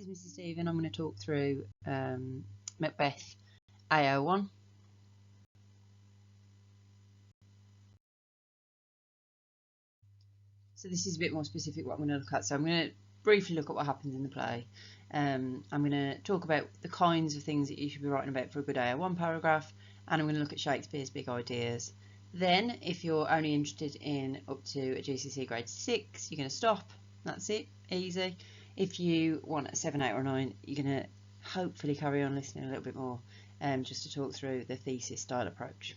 This is Mrs. Stephen. I'm going to talk through Macbeth AO1. So this is a bit more specific what I'm going to look at. So I'm going to briefly look at what happens in the play. I'm going to talk about the kinds of things that you should be writing about for a good AO1 paragraph, and I'm going to look at Shakespeare's big ideas. Then, if you're only interested in up to a GCSE grade 6, you're going to stop. That's it, easy. If you want a 7, 8 or 9, you're going to hopefully carry on listening a little bit more, just to talk through the thesis style approach.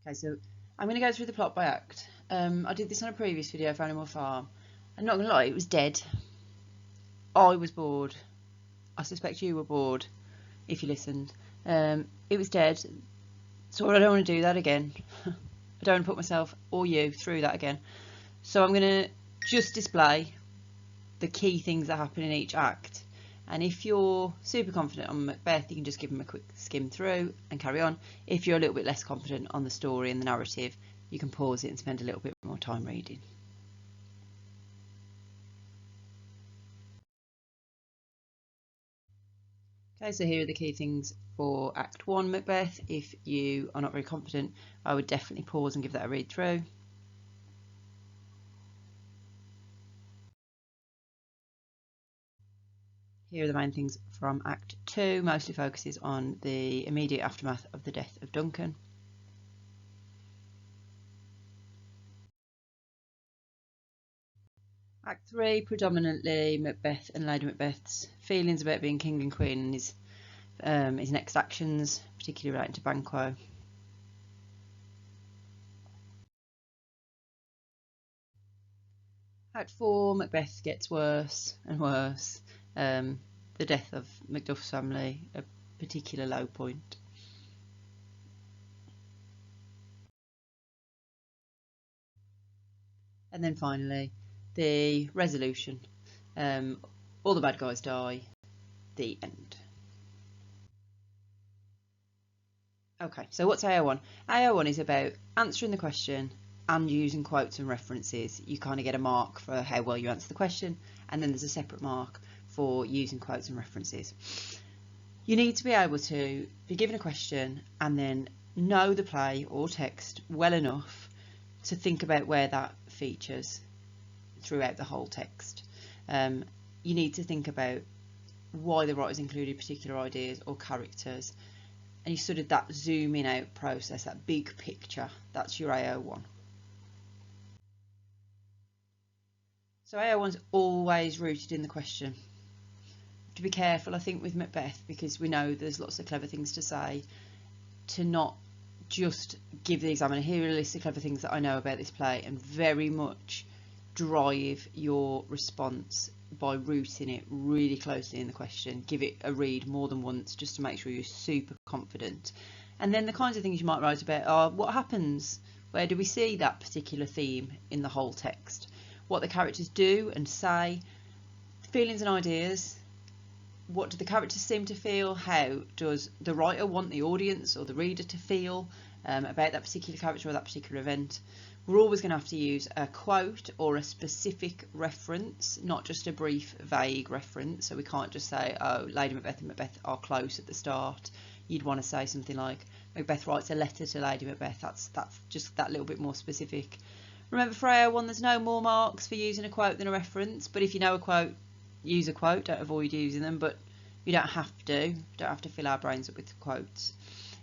Okay, so I'm going to go through the plot by act. I did this on a previous video for Animal Farm. I'm not going to lie, it was dead. I was bored. I suspect you were bored if you listened. It was dead, so I don't want to do that again. I don't want to put myself or you through that again. So I'm going to just display the key things that happen in each act. And if you're super confident on Macbeth, you can just give them a quick skim through and carry on. If you're a little bit less confident on the story and the narrative, you can pause it and spend a little bit more time reading. Okay, so here are the key things for Act 1 Macbeth. If you are not very confident, I would definitely pause and give that a read through. Here are the main things from Act 2, mostly focuses on the immediate aftermath of the death of Duncan. Act 3, predominantly Macbeth and Lady Macbeth's feelings about being king and queen and his next actions, particularly relating to Banquo. Act 4, Macbeth gets worse and worse. The death of Macduff's family, a particular low point. And then finally, the resolution. All the bad guys die. The end. Okay, so what's AO1? AO1 is about answering the question and using quotes and references. You kind of get a mark for how well you answer the question, and then there's a separate mark for using quotes and references. You need to be able to be given a question and then know the play or text well enough to think about where that features throughout the whole text. You need to think about why the writers included particular ideas or characters, and you sort of that zooming out process, that big picture, that's your AO1. So AO1's always rooted in the question. To be careful, I think, with Macbeth, because we know there's lots of clever things to say, to not just give the examiner, here are a list of clever things that I know about this play, and very much drive your response by rooting it really closely in the question. Give it a read more than once just to make sure you're super confident. And then the kinds of things you might write about are what happens, where do we see that particular theme in the whole text, what the characters do and say, feelings and ideas. What do the characters seem to feel? How does the writer want the audience or the reader to feel about that particular character or that particular event? We're always going to have to use a quote or a specific reference, not just a brief, vague reference. So we can't just say, oh, Lady Macbeth and Macbeth are close at the start. You'd want to say something like, Macbeth writes a letter to Lady Macbeth. That's just that little bit more specific. Remember, for AO1, there's no more marks for using a quote than a reference. But if you know a quote, use a quote, don't avoid using them, but you don't have to fill our brains up with quotes.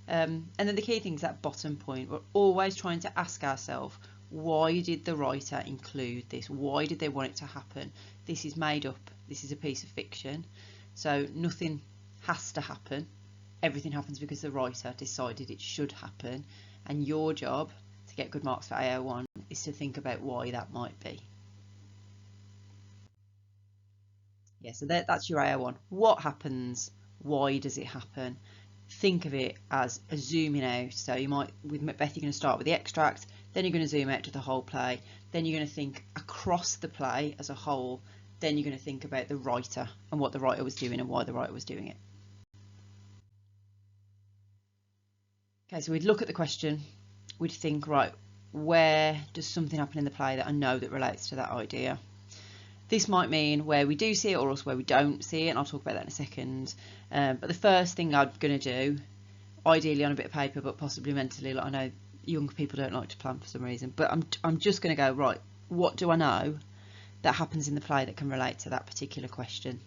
And then the key thing is that bottom point. We're always trying to ask ourselves, why did the writer include this? Why did they want it to happen? This is made up, this is a piece of fiction, so nothing has to happen. Everything happens because the writer decided it should happen, and your job to get good marks for AO1 is to think about why that might be. Yeah, so that's your AO1. What happens? Why does it happen? Think of it as a zooming out. So you might, with Macbeth, you're going to start with the extract, then you're going to zoom out to the whole play, then you're going to think across the play as a whole, then you're going to think about the writer and what the writer was doing and why the writer was doing it. Okay, so we'd look at the question, we'd think, right, where does something happen in the play that I know that relates to that idea. This might mean where we do see it or else where we don't see it, and I'll talk about that in a second. But the first thing I'm going to do, ideally on a bit of paper but possibly mentally, like I know young people don't like to plan for some reason, but I'm just going to go, right, what do I know that happens in the play that can relate to that particular question?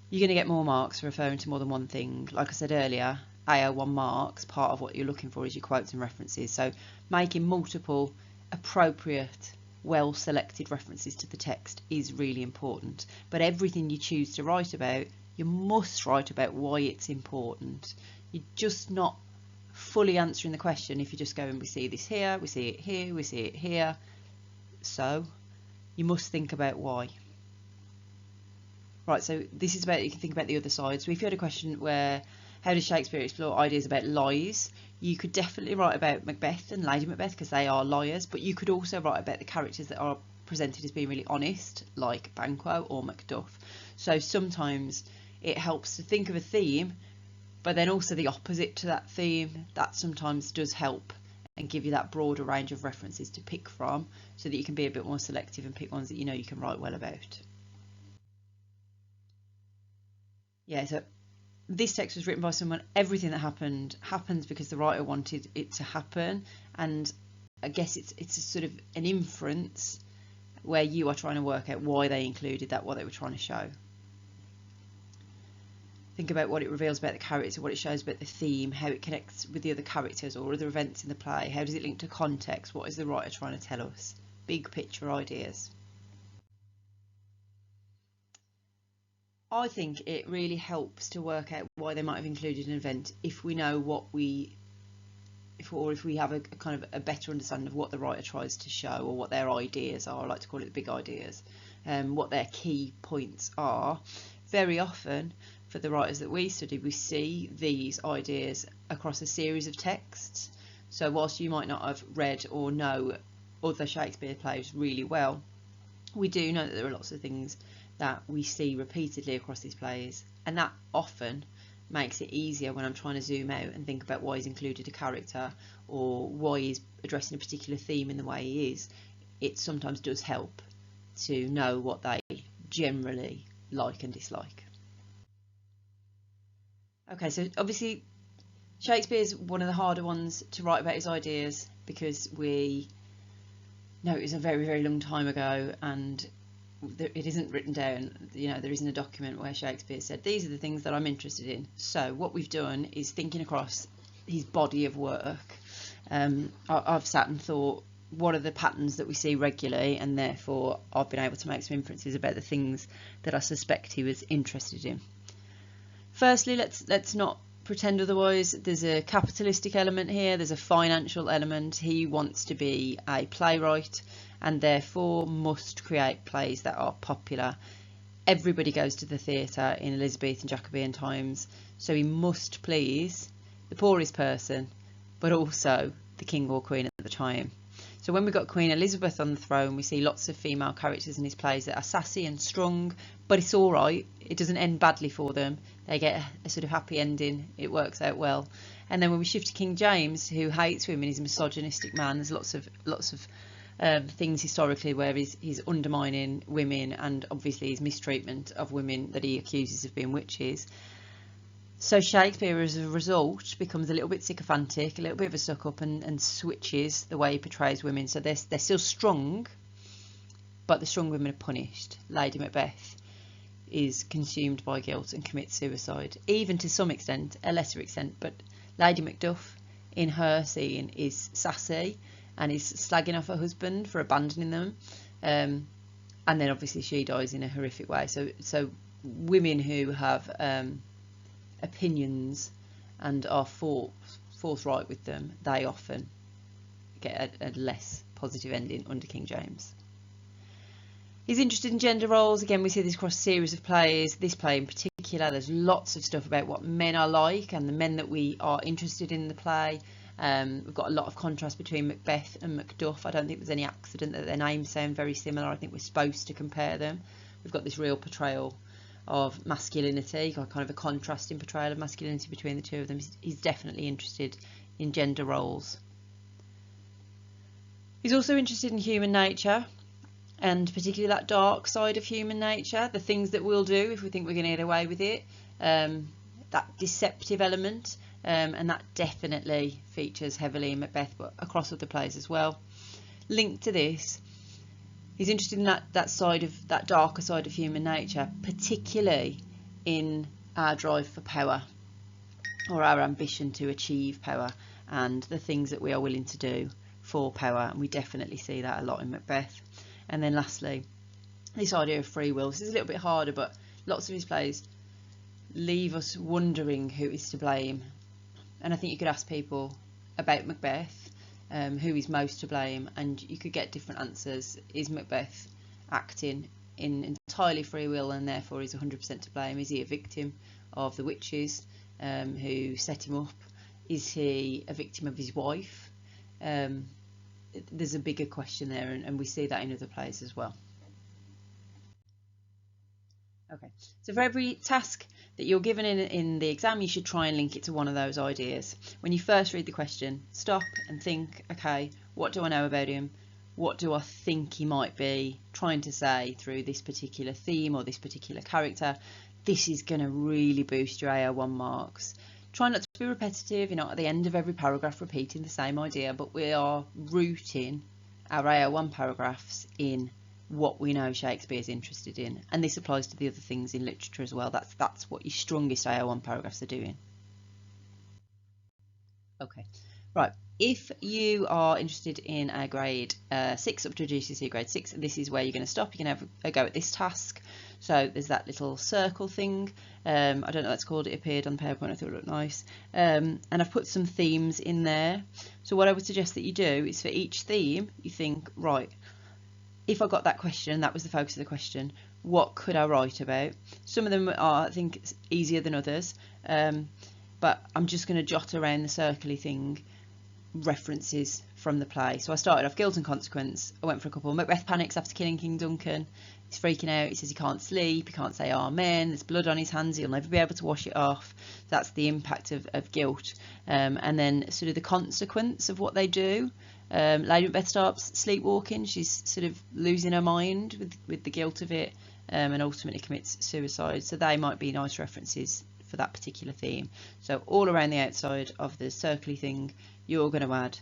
You're going to get more marks for referring to more than one thing. Like I said earlier, AO1 marks, part of what you're looking for is your quotes and references. So making multiple appropriate, well selected references to the text is really important. But everything you choose to write about, you must write about why it's important. You're just not fully answering the question if you just go and we see this here, we see it here, we see it here. So you must think about why. Right, so this is about, you can think about the other side. So if you had a question where, how does Shakespeare explore ideas about lies? You could definitely write about Macbeth and Lady Macbeth because they are liars, but you could also write about the characters that are presented as being really honest, like Banquo or Macduff. So sometimes it helps to think of a theme, but then also the opposite to that theme. That sometimes does help and give you that broader range of references to pick from so that you can be a bit more selective and pick ones that you know you can write well about. Yeah, so this text was written by someone. Everything that happens because the writer wanted it to happen, and I guess it's a sort of an inference where you are trying to work out why they included that, what they were trying to show. Think about what it reveals about the character, what it shows about the theme, how it connects with the other characters or other events in the play, how does it link to context, what is the writer trying to tell us? Big picture ideas. I think it really helps to work out why they might have included an event if we know what if we have a kind of a better understanding of what the writer tries to show or what their ideas are. I like to call it the big ideas, what their key points are. Very often for the writers that we study, we see these ideas across a series of texts. So whilst you might not have read or know other Shakespeare plays really well, we do know that there are lots of things that we see repeatedly across these plays, and that often makes it easier when I'm trying to zoom out and think about why he's included a character or why he's addressing a particular theme in the way he is. It sometimes does help to know what they generally like and dislike. Okay, so obviously Shakespeare's one of the harder ones to write about his ideas because we know it was a very, very long time ago and it isn't written down, there isn't a document where Shakespeare said these are the things that I'm interested in. So what we've done is thinking across his body of work. I've sat and thought, what are the patterns that we see regularly, and therefore I've been able to make some inferences about the things that I suspect he was interested in. Firstly, let's not pretend otherwise. There's a capitalistic element here, there's a financial element. He wants to be a playwright and therefore must create plays that are popular. Everybody goes to the theatre in Elizabethan Jacobean times, so he must please the poorest person, but also the king or queen at the time. So when we've got Queen Elizabeth on the throne, we see lots of female characters in his plays that are sassy and strong, but it's all right. It doesn't end badly for them. They get a sort of happy ending. It works out well. And then when we shift to King James, who hates women, he's a misogynistic man. There's lots of things historically where he's undermining women, and obviously his mistreatment of women that he accuses of being witches. So Shakespeare, as a result, becomes a little bit sycophantic, a little bit of a suck-up, and switches the way he portrays women. So they're still strong, but the strong women are punished. Lady Macbeth is consumed by guilt and commits suicide, even to some extent, a lesser extent. But Lady Macduff, in her scene, is sassy and is slagging off her husband for abandoning them. And then obviously she dies in a horrific way. So women who have opinions and are forthright with them, they often get a less positive ending under King James. He's interested in gender roles. Again, we see this across a series of plays. This play in particular, there's lots of stuff about what men are like and the men that we are interested in the play. We've got a lot of contrast between Macbeth and Macduff. I don't think there's any accident that their names sound very similar. I think we're supposed to compare them. We've got this real portrayal of masculinity, kind of a contrasting portrayal of masculinity between the two of them. He's definitely interested in gender roles. He's also interested in human nature, and particularly that dark side of human nature, the things that we'll do if we think we're going to get away with it, that deceptive element, and that definitely features heavily in Macbeth, but across other plays as well. Linked to this, he's interested in that side of that darker side of human nature, particularly in our drive for power, or our ambition to achieve power, and the things that we are willing to do for power, and we definitely see that a lot in Macbeth. And then lastly, this idea of free will. This is a little bit harder, but lots of his plays leave us wondering who is to blame. And I think you could ask people about Macbeth, who is most to blame, and you could get different answers. Is Macbeth acting in entirely free will and therefore is 100% to blame? Is he a victim of the witches who set him up? Is he a victim of his wife? There's a bigger question there, and we see that in other plays as well. Okay, so for every task that you're given in the exam, you should try and link it to one of those ideas. When you first read the question, stop and think, okay, what do I know about him? What do I think he might be trying to say through this particular theme or this particular character? This is going to really boost your AO1 marks. Try not to be repetitive, you're not at the end of every paragraph repeating the same idea, but we are rooting our AO1 paragraphs in what we know Shakespeare is interested in, and this applies to the other things in literature as well. That's what your strongest AO1 paragraphs are doing. Okay, right. If you are interested in a grade 6 up to a GCSE grade 6, this is where you're going to stop. You're going to have a go at this task. So there's that little circle thing. I don't know what that's called. It appeared on the PowerPoint. I thought it looked nice. And I've put some themes in there. So what I would suggest that you do is for each theme, you think, right, if I got that question, that was the focus of the question, what could I write about? Some of them are, I think, easier than others. But I'm just going to jot around the circly thing references from the play. So I started off guilt and consequence. I went for a couple. Macbeth panics after killing King Duncan. He's freaking out. He says he can't sleep. He can't say amen. There's blood on his hands. He'll never be able to wash it off. That's the impact of guilt. And then sort of the consequence of what they do. Lady Macbeth starts sleepwalking. She's sort of losing her mind with the guilt of it, and ultimately commits suicide. So they might be nice references for that particular theme. So all around the outside of the circly thing, you're going to add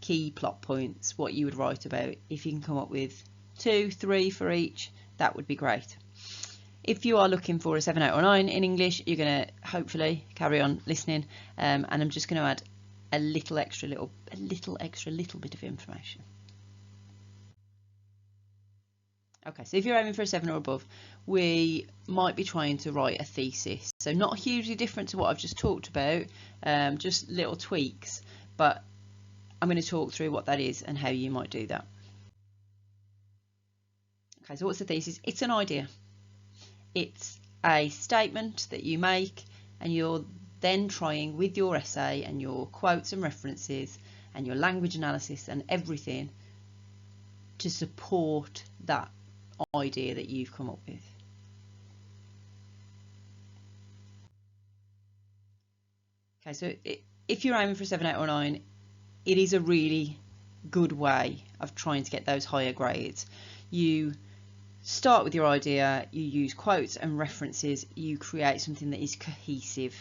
key plot points, what you would write about. If you can come up with 2, 3 for each, that would be great. If you are looking for a 7, 8 or 9 in English, you're going to hopefully carry on listening, and I'm just going to add a little extra bit of information. Okay, so if you're aiming for a 7 or above, we might be trying to write a thesis. So not hugely different to what I've just talked about, just little tweaks, but I'm going to talk through what that is and how you might do that. Okay, so what's the thesis? It's an idea. It's a statement that you make, and you're then trying with your essay and your quotes and references and your language analysis and everything to support that idea that you've come up with. Okay, so if you're aiming for a 7, 8 or 9, it is a really good way of trying to get those higher grades. You start with your idea, you use quotes and references, you create something that is cohesive,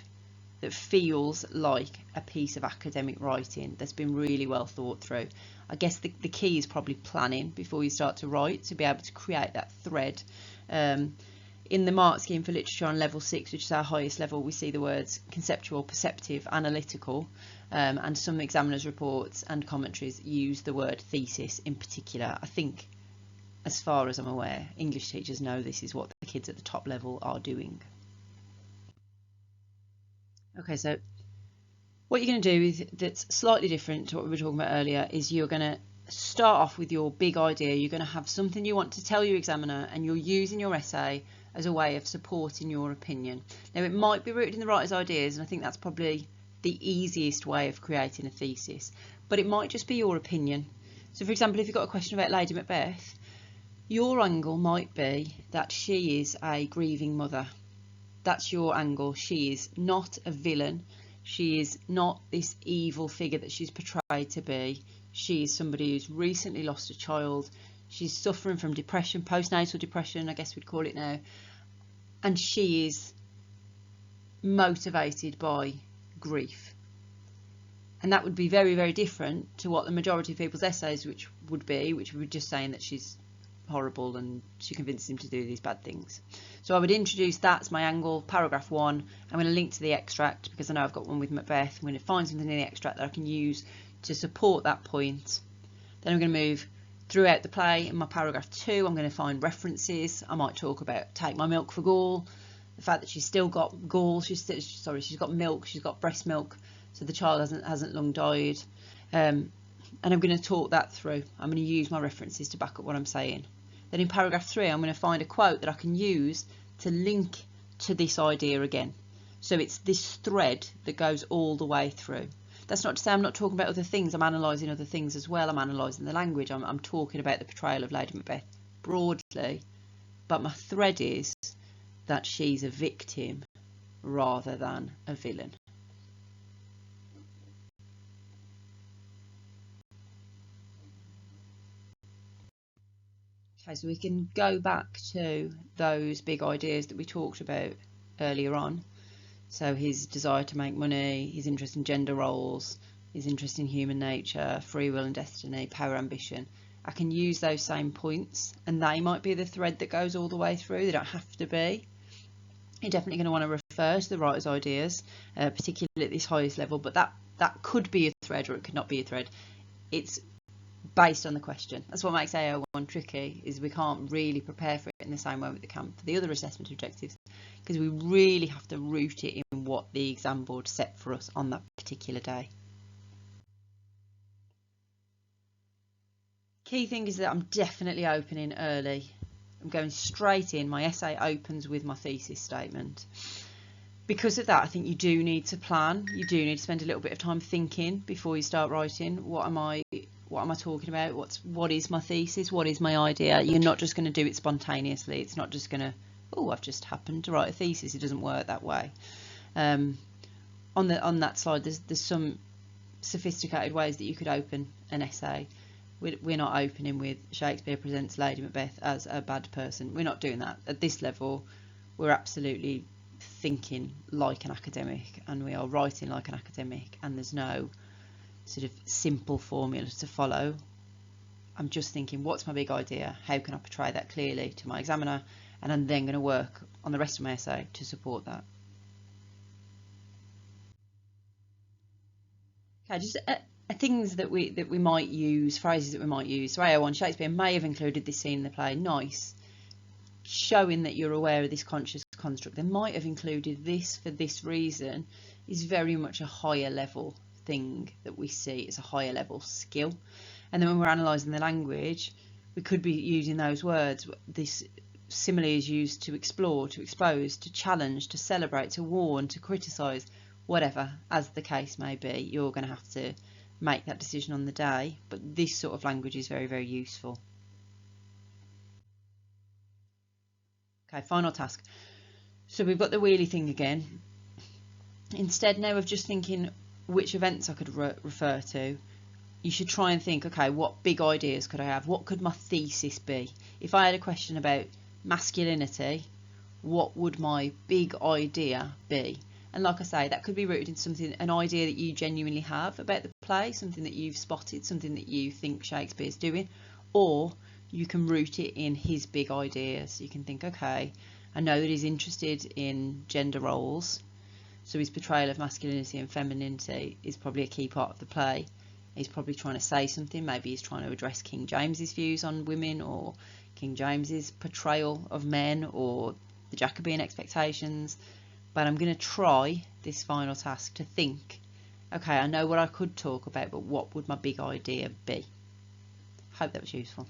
that feels like a piece of academic writing that's been really well thought through. I guess the key is probably planning before you start to write, to be able to create that thread. In the mark scheme for literature on level 6, which is our highest level, we see the words conceptual, perceptive, analytical, and some examiners' reports and commentaries use the word thesis in particular. I think, as far as I'm aware, English teachers know this is what the kids at the top level are doing. Okay, so what you're going to do is, that's slightly different to what we were talking about earlier, is you're going to start off with your big idea. You're going to have something you want to tell your examiner, and you're using your essay as a way of supporting your opinion. Now, it might be rooted in the writer's ideas, and I think that's probably the easiest way of creating a thesis, but it might just be your opinion. So, for example, if you've got a question about Lady Macbeth, your angle might be that she is a grieving mother. That's your angle. She is not a villain. She is not this evil figure that she's portrayed to be. She is somebody who's recently lost a child. She's suffering from depression, postnatal depression, I guess we'd call it now. And she is motivated by grief. And that would be very, very different to what the majority of people's essays which would be just saying that she's horrible and she convinced him to do these bad things. So I would introduce that as my angle, paragraph 1. I'm going to link to the extract because I know I've got one with Macbeth. I'm going to find something in the extract that I can use to support that point. Then I'm going to move throughout the play. In my paragraph 2, I'm going to find references. I might talk about take my milk for gall, the fact that she's still got gall, she's got milk, she's got breast milk, so the child hasn't long died. And I'm going to talk that through. I'm going to use my references to back up what I'm saying. Then in paragraph 3, I'm going to find a quote that I can use to link to this idea again. So it's this thread that goes all the way through. That's not to say I'm not talking about other things. I'm analysing other things as well. I'm analysing the language. I'm talking about the portrayal of Lady Macbeth broadly. But my thread is that she's a victim rather than a villain. Okay, so we can go back to those big ideas that we talked about earlier on. So his desire to make money, his interest in gender roles, his interest in human nature, free will and destiny, power, ambition. I can use those same points and they might be the thread that goes all the way through. They don't have to be. You're definitely going to want to refer to the writer's ideas, particularly at this highest level, but that could be a thread or it could not be a thread. It's based on the question. That's what makes AO1 tricky, is we can't really prepare for it in the same way with the other assessment objectives, because we really have to root it in what the exam board set for us on that particular day. Key thing is that I'm definitely opening early. I'm going straight in. My essay opens with my thesis statement. Because of that, I think you do need to plan. You do need to spend a little bit of time thinking before you start writing. What am I talking about? What is my thesis? What is my idea? You're not just going to do it spontaneously. It's not just going to, oh, I've just happened to write a thesis. It doesn't work that way. On that slide, there's some sophisticated ways that you could open an essay. We're not opening with Shakespeare presents Lady Macbeth as a bad person. We're not doing that. At this level, we're absolutely thinking like an academic and we are writing like an academic, and there's no sort of simple formula to follow. I'm just thinking, what's my big idea? How can I portray that clearly to my examiner? And I'm then going to work on the rest of my essay to support that. Okay, just things that we might use, phrases that we might use. So AO1, Shakespeare may have included this scene in the play. Nice. Showing that you're aware of this conscious construct. They might have included this for this reason is very much a higher level thing that we see. It's a higher level skill. And then when we're analysing the language, we could be using those words. This simile is used to explore, to expose, to challenge, to celebrate, to warn, to criticise, whatever, as the case may be. You're going to have to make that decision on the day, but this sort of language is very, very useful. Okay, final task. So we've got the wheelie thing again. Instead now of just thinking which events I could refer to, you should try and think, okay, what big ideas could I have? What could my thesis be? If I had a question about masculinity, what would my big idea be? And like I say, that could be rooted in something, an idea that you genuinely have about the play, something that you've spotted, something that you think Shakespeare's doing, or you can root it in his big ideas. You can think, okay, I know that he's interested in gender roles, so his portrayal of masculinity and femininity is probably a key part of the play. He's probably trying to say something. Maybe he's trying to address King James's views on women, or King James's portrayal of men, or the Jacobean expectations. But I'm going to try this final task to think, okay, I know what I could talk about, but what would my big idea be? Hope that was useful.